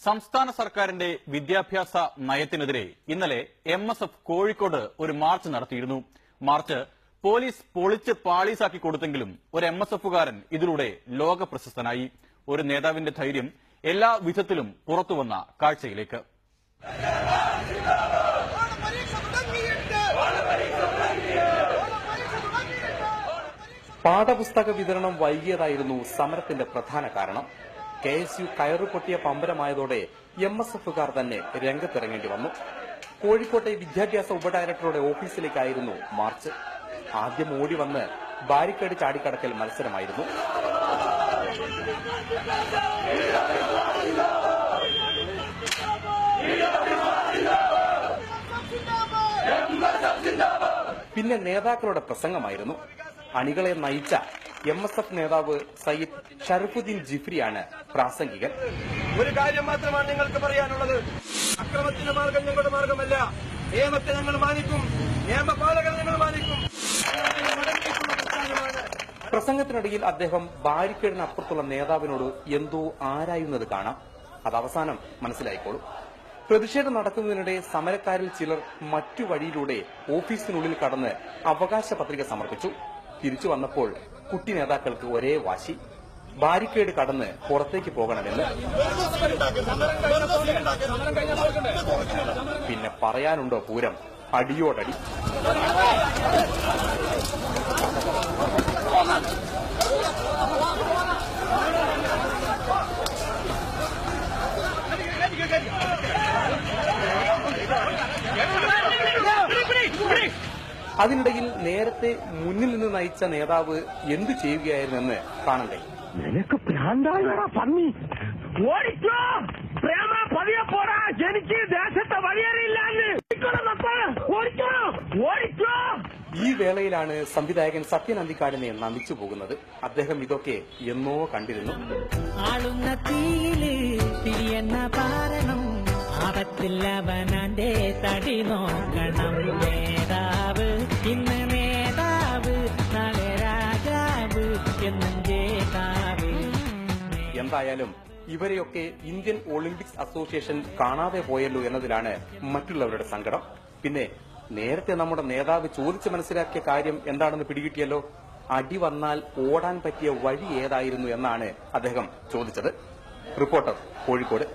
സംസ്ഥാന സർക്കാരിന്റെ വിദ്യാഭ്യാസ നയത്തിനെതിരെ ഇന്നലെ MSF കോഴിക്കോട് ഒരു മാർച്ച് നടത്തിയിരുന്നു. മാർച്ച് പോലീസ് പൊളിച്ച് പാളീസാക്കി കൊടുത്തെങ്കിലും ഒരു MSFകാരൻ ഇതിലൂടെ ലോക പ്രശസ്തനായി. ഒരു നേതാവിന്റെ ധൈര്യം എല്ലാ വിധത്തിലും പുറത്തുവന്ന കാഴ്ചയിലേക്ക്. പാഠപുസ്തക വിതരണം വൈകിയതായിരുന്നു സമരത്തിന്റെ പ്രധാന കാരണം. KSU കയറുപൊട്ടിയ പമ്പരമായതോടെ MSFകാർ തന്നെ രംഗത്തിറങ്ങേണ്ടി വന്നു. കോഴിക്കോട്ടെ വിദ്യാഭ്യാസ ഉപഡയറക്ടറുടെ ഓഫീസിലേക്കായിരുന്നു മാർച്ച്. ആദ്യം ഓടി വന്ന് ബാരിക്കേഡ് ചാടിക്കടക്കൽ മത്സരമായിരുന്നു. പിന്നെ നേതാക്കളുടെ പ്രസംഗമായിരുന്നു. അണികളെ നയിച്ച MSF നേതാവ് സയ്യിദ് ഷറഫുദ്ദീൻ ജിഫ്രിയാണ് പ്രാസംഗികൻ. ഒരു കാര്യം മാത്രമാണ് നിങ്ങൾക്ക് പറയാനുള്ളത്. അക്രമത്തിന്റെ മാർഗം ഞങ്ങളുടെ മാർഗമല്ല. നിയമത്തെ ഞങ്ങൾ മാനിക്കും, നിയമപാലകരെ ഞങ്ങൾ മാനിക്കും. പ്രസംഗത്തിനിടയിൽ അദ്ദേഹം ബാരിക്കേഡിനപ്പുറത്തുള്ള നേതാവിനോട് എന്തോ ആരായുന്നത് കാണാം. അത് അവസാനം മനസ്സിലായിക്കോളും. പ്രതിഷേധം നടക്കുന്നതിനിടെ സമരക്കാരിൽ ചിലർ മറ്റു വഴിയിലൂടെ ഓഫീസിനുള്ളിൽ കടന്ന് അവകാശ പത്രിക സമർപ്പിച്ചു. തിരിച്ചു വന്നപ്പോൾ കുട്ടി നേതാക്കൾക്ക് ഒരേ വാശി, ബാരിക്കേഡ് കടന്ന് പുറത്തേക്ക് പോകണമെന്ന്. പിന്നെ പറയാനുണ്ടോ പൂരം, അടിയോടടി. അതിനിടയിൽ നേരത്തെ മുന്നിൽ നിന്ന് നയിച്ച നേതാവ് എന്തു ചെയ്യുകയായിരുന്നെന്ന് കാണണ്ടേ. നിനക്ക് ഭ്രാന്തായോടാ പന്നി, ഓടിച്ചോ പ്രേമ പതിയെ പോടാ, എനിക്ക് ദേശത്തെ വഴിയേറിയില്ലാന്ന്. ഓടിച്ചോ. ഈ വേളയിലാണ് സംവിധായകൻ സത്യൻ അന്തിക്കാടിനെ നന്ദിച്ചു പോകുന്നത്. അദ്ദേഹം ഇതൊക്കെ എന്നോ കണ്ടിരുന്നു. ആളുന്ന തീയില് തിരിയെന്ന പാരണം, ആപത്തില്ലവനാന്റെ തടി നോക്കണം. നേതാവ് ഇന്ന് നേതാവ്, നാളെ രാജാവ് എന്നും ജേതാവ്. എന്തായാലും ഇവരെയൊക്കെ ഇന്ത്യൻ ഒളിമ്പിക്സ് അസോസിയേഷൻ കാണാതെ പോയല്ലോ എന്നതിലാണ് മറ്റുള്ളവരുടെ സങ്കടം. പിന്നെ നേരത്തെ നമ്മുടെ നേതാവ് ചോദിച്ച് മനസ്സിലാക്കിയ കാര്യം എന്താണെന്ന് പിടികിട്ടിയല്ലോ. അടി വന്നാൽ ഓടാൻ പറ്റിയ വഴി ഏതായിരുന്നു എന്നാണ് അദ്ദേഹം ചോദിച്ചത്. റിപ്പോർട്ടർ, കോഴിക്കോട്.